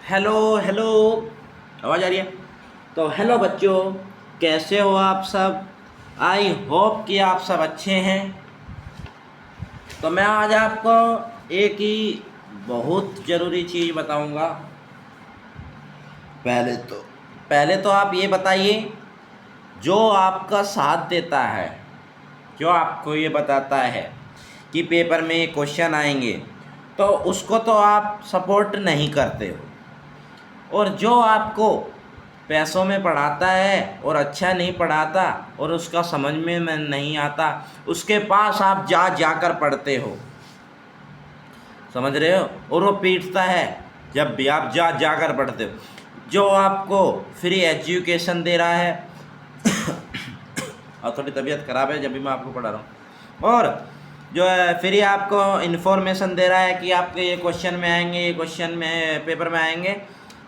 Hello hello. आवाज़ आ रही है? तो हेलो बच्चों, कैसे हो आप सब? आई होप कि आप सब अच्छे हैं। तो मैं आज आपको एक ही बहुत ज़रूरी चीज़ बताऊंगा। पहले तो पहले तो आप ये बताइए, जो आपका साथ देता है, जो आपको ये बताता है कि पेपर में ये क्वेश्चन आएंगे, तो उसको तो आप सपोर्ट नहीं करते हो। और जो आपको पैसों में पढ़ाता है और अच्छा नहीं पढ़ाता और उसका समझ में नहीं आता, उसके पास आप जा जाकर पढ़ते हो। समझ रहे हो? और वो पीटता है जब भी आप जा जाकर पढ़ते हो। जो आपको फ्री एजुकेशन दे रहा है और थोड़ी तबीयत ख़राब है जब भी मैं आपको पढ़ा रहा हूँ। और जो है फ्री आपको इन्फॉर्मेशन दे रहा है कि आपके ये क्वेश्चन में आएंगे, ये क्वेश्चन में पेपर में आएंगे,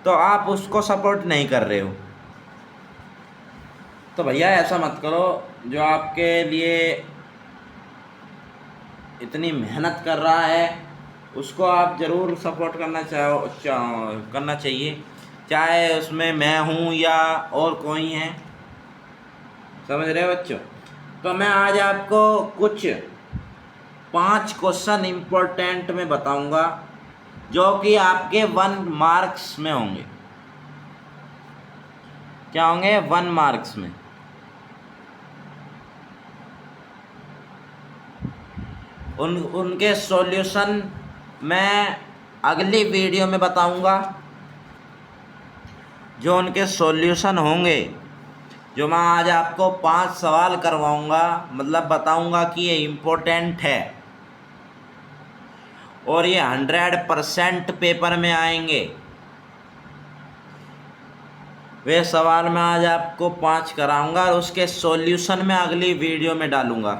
तो आप उसको सपोर्ट नहीं कर रहे हो। तो भैया ऐसा मत करो। जो आपके लिए इतनी मेहनत कर रहा है उसको आप ज़रूर सपोर्ट करना चाहिए, चाहे उसमें मैं हूँ या और कोई है। समझ रहे हो बच्चों? तो मैं आज आपको कुछ 5 क्वेश्चन इम्पोर्टेंट में बताऊंगा जो कि आपके 1 मार्क्स में होंगे। क्या होंगे? 1 मार्क्स में। उनके सॉल्यूशन मैं अगली वीडियो में बताऊंगा। जो उनके सॉल्यूशन होंगे, जो मैं आज आपको 5 सवाल करवाऊंगा, मतलब बताऊंगा कि ये इम्पोर्टेंट है और ये 100% पेपर में आएंगे। वे सवाल मैं आज आपको 5 कराऊंगा और उसके सॉल्यूशन मैं अगली वीडियो में डालूंगा।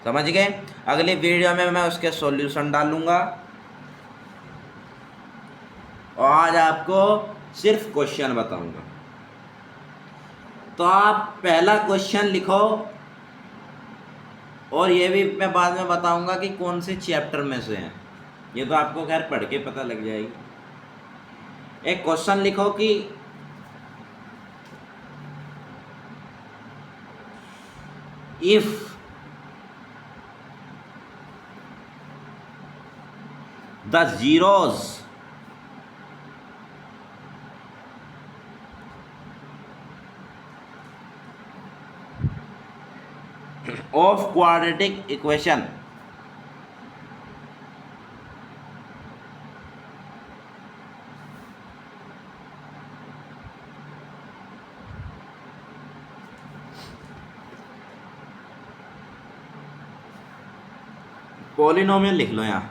समझ गए? अगली वीडियो में मैं उसके सॉल्यूशन डालूंगा और आज आपको सिर्फ क्वेश्चन बताऊंगा। तो आप पहला क्वेश्चन लिखो और ये भी मैं बाद में बताऊंगा कि कौन से चैप्टर में से हैं। ये तो आपको खैर पढ़ के पता लग जाएगी। एक क्वेश्चन लिखो कि if the zeros of quadratic equation polynomial लिख लो, यहाँ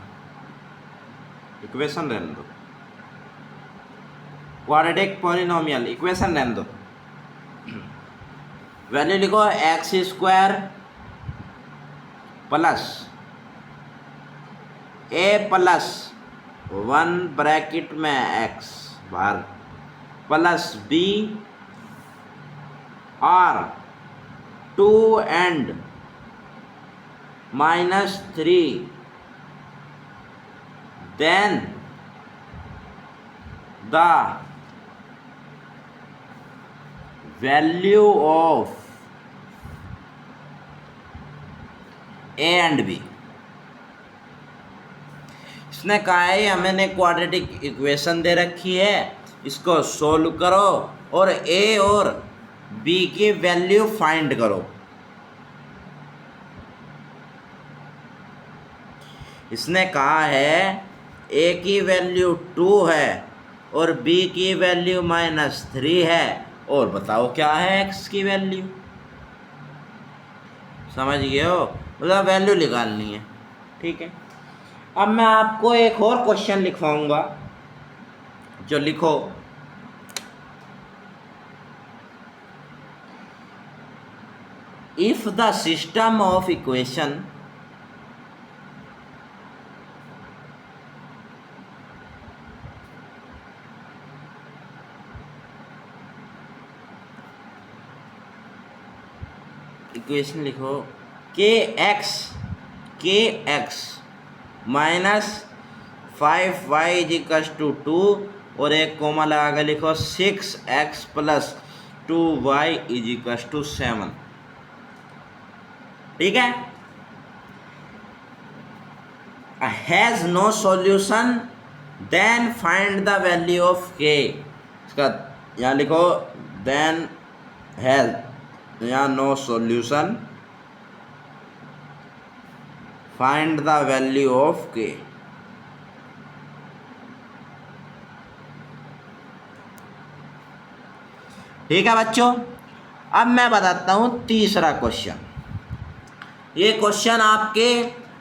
इक्वेशन रहने दो। क्वाड्रेटिक पॉलिनोमियल इक्वेशन रहने दो। वैल्यू लिखो x² plus a plus 1 bracket में x बार प्लस b और 2 and -3, then the value of a and b। इसने कहा है हमने क्वाड्रेटिक इक्वेशन दे रखी है, इसको सोल्व करो और a और b की वैल्यू फाइंड करो। इसने कहा है a की वैल्यू 2 है और b की वैल्यू -3 है, और बताओ क्या है x की वैल्यू। समझ गए हो? मतलब वैल्यू निकालनी है। ठीक है, अब मैं आपको एक और क्वेश्चन लिखवाऊंगा। जो लिखो if the system of equation equation लिखो के एक्स -5 5y इजिकल्स टू 2 और एक कोमा लगा के लिखो 6x plus 2y equals to 7। ठीक है। Has no solution then find the value of k। इसका यहाँ लिखो देन हैज, यहाँ no solution, find the value of k। ठीक है बच्चों। अब मैं बताता हूँ तीसरा क्वेश्चन। ये क्वेश्चन आपके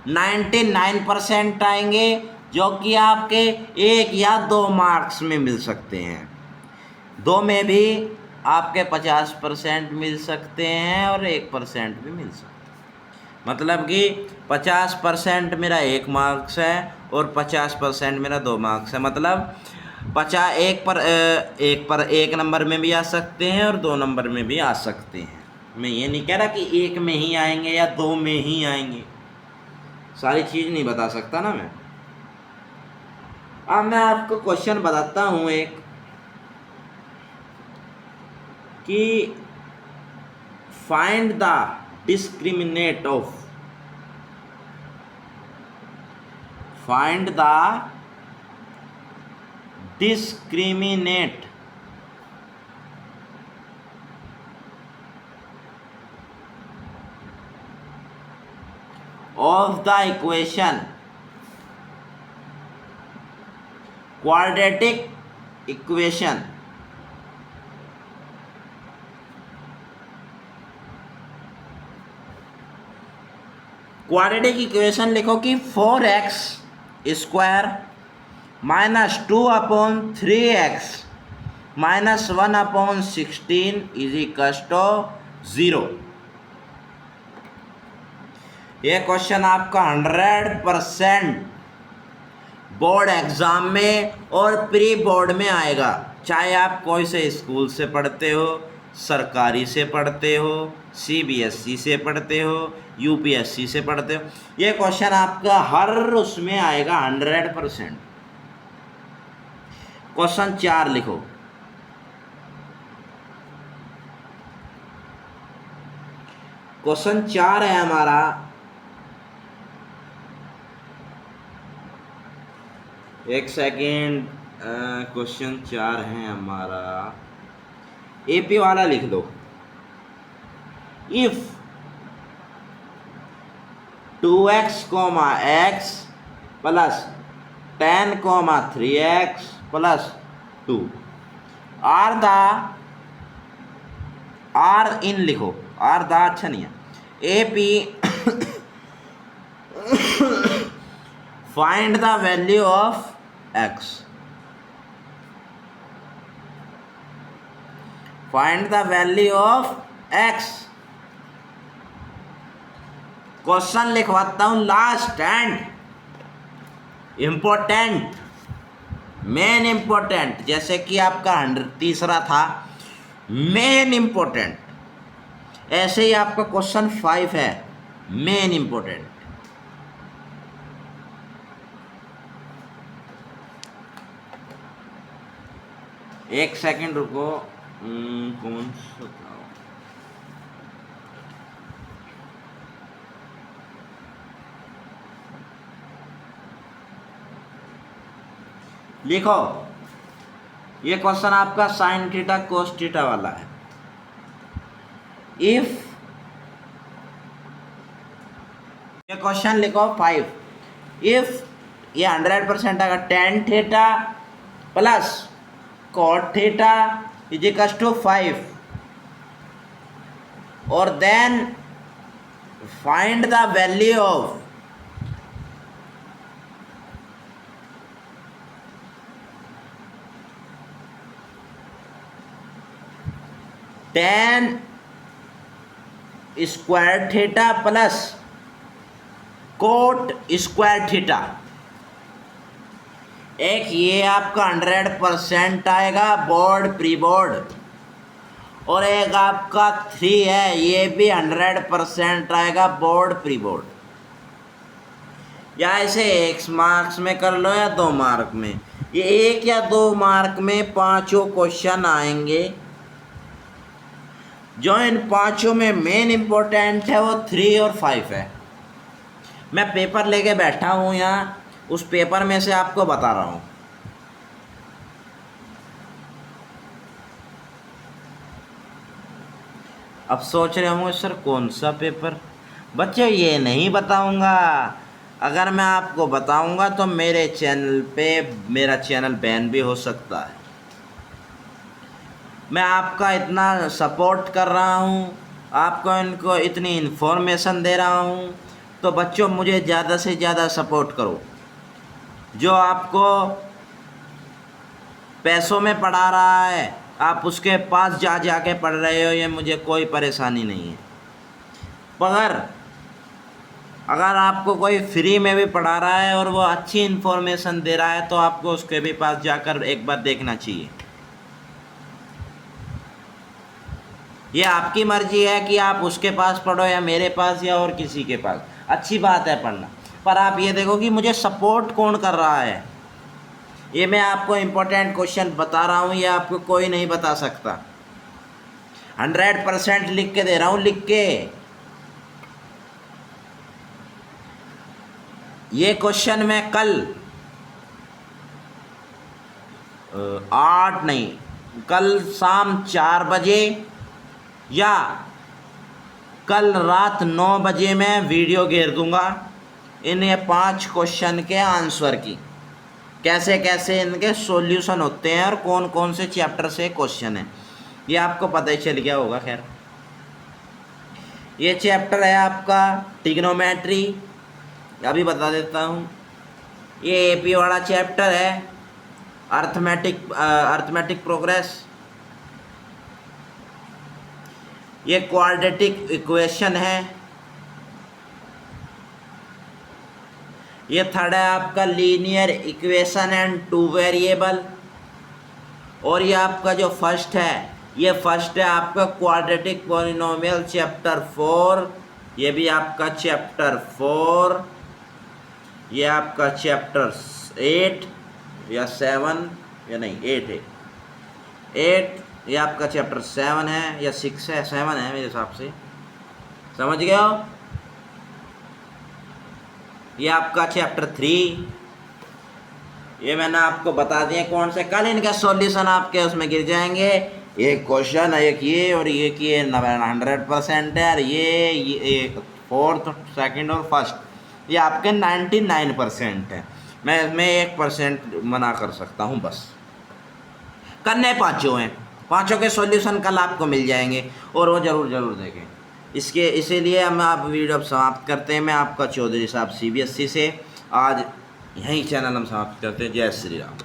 99% आएंगे, जो कि आपके 1 या 2 मार्क्स में मिल सकते हैं। 2 में भी आपके 50% मिल सकते हैं और 1% भी मिल सकते हैं। मतलब कि 50% मेरा 1 मार्क्स है और 50% मेरा 2 मार्क्स है। मतलब 1 नंबर में भी आ सकते हैं और 2 नंबर में भी आ सकते हैं। मैं ये नहीं कह रहा कि 1 में ही आएंगे या 2 में ही आएंगे, सारी चीज़ नहीं बता सकता ना मैं। अब मैं आपको क्वेश्चन बताता हूँ एक, कि find the discriminate of, find the discriminate of the equation quadratic equation quadratic equation लिखो कि 4x square minus 2/3x minus 1/16 is equal to 0। ये क्वेश्चन आपका 100% बोर्ड एग्ज़ाम में और प्री बोर्ड में आएगा, चाहे आप कोई से स्कूल से पढ़ते हो, सरकारी से पढ़ते हो, CBSE से पढ़ते हो, UPSC से पढ़ते हो। ये क्वेश्चन आपका हर उसमें आएगा 100%। क्वेश्चन 4 लिखो। क्वेश्चन 4 है हमारा, एक सेकेंड, क्वेश्चन 4 है हमारा, AP वाला लिख दो। If 2x, x plus 10, 3x plus 2 are in लिखो, आर द अच्छा नहीं है। AP find the value of x, find the value of x। Question लिखवाता हूं last and important, main important, जैसे कि आपका 3 था मेन इम्पोर्टेंट, ऐसे ही आपका क्वेश्चन 5 है मेन इम्पोर्टेंट। एक सेकंड रुको, कौन सा था? लिखो, ये क्वेश्चन आपका साइन थीटा कोस थीटा वाला है। इफ, ये क्वेश्चन लिखो 5, इफ ये 100% आएगा, tan theta plus cot theta is equal to 5 और then find the value of tan square theta plus cot square theta. एक ये आपका 100% आएगा बोर्ड प्री बोर्ड, और एक आपका 3 है, ये भी 100% आएगा बोर्ड प्री बोर्ड। या ऐसे 1 मार्क्स में कर लो या 2 मार्क में। ये 1 या 2 मार्क में पांचों क्वेश्चन आएंगे। जो इन पांचों में मेन इम्पोर्टेंट है वो 3 और 5 है। मैं पेपर लेके बैठा हूँ यहाँ, उस पेपर में से आपको बता रहा हूँ। अब सोच रहे होंगे सर कौन सा पेपर। बच्चों ये नहीं बताऊंगा। अगर मैं आपको बताऊंगा तो मेरे चैनल पे मेरा चैनल बैन भी हो सकता है। मैं आपका इतना सपोर्ट कर रहा हूँ, आपको इनको इतनी इन्फॉर्मेशन दे रहा हूँ, तो बच्चों मुझे ज़्यादा से ज़्यादा सपोर्ट करो। जो आपको पैसों में पढ़ा रहा है आप उसके पास जाके पढ़ रहे हो, ये मुझे कोई परेशानी नहीं है। मगर अगर आपको कोई फ्री में भी पढ़ा रहा है और वो अच्छी इन्फॉर्मेशन दे रहा है तो आपको उसके भी पास जाकर एक बार देखना चाहिए। ये आपकी मर्जी है कि आप उसके पास पढ़ो या मेरे पास या और किसी के पास। अच्छी बात है पढ़ना, पर आप ये देखो कि मुझे सपोर्ट कौन कर रहा है। ये मैं आपको इम्पोर्टेंट क्वेश्चन बता रहा हूँ, ये आपको कोई नहीं बता सकता। 100% लिख के दे रहा हूँ, लिख के। ये क्वेश्चन मैं कल 8 नहीं, कल शाम 4 बजे या कल रात 9 बजे मैं वीडियो घेर दूंगा इन 5 क्वेश्चन के आंसर की, कैसे कैसे इनके सॉल्यूशन होते हैं और कौन कौन से चैप्टर से क्वेश्चन है। ये आपको पता ही चल गया होगा। खैर ये चैप्टर है आपका ट्रिग्नोमेट्री, अभी बता देता हूँ। ये एपी वाला चैप्टर है, अर्थमेटिक प्रोग्रेस। ये क्वाड्रेटिक इक्वेशन है। ये थर्ड है आपका लीनियर इक्वेशन एंड 2 वेरिएबल। और ये आपका जो फर्स्ट है, ये फर्स्ट है आपका क्वाड्रेटिक पॉलिनोमियल चैप्टर 4। ये भी आपका चैप्टर 4। ये आपका चैप्टर 8 या 7 या नहीं 8 है, 8। ये आपका चैप्टर 7 है या 6 है, 7 है मेरे हिसाब से। समझ गए हो? ये आपका चैप्टर 3। ये मैंने आपको बता दिया कौन से। कल इनका सॉल्यूशन आपके उसमें गिर जाएंगे। एक क्वेश्चन एक ये और ये कि 100% है, और ये 4th, 2nd और 1st ये आपके 99% है। मैं इसमें 1% मना कर सकता हूँ बस। करने पाँचों हैं, पाँचों के सॉल्यूशन कल आपको मिल जाएंगे और वो ज़रूर देखें। इसीलिए हम आप वीडियो समाप्त करते हैं। मैं आपका चौधरी साहब CBSE से। आज यही चैनल हम समाप्त करते हैं। जय श्री राम।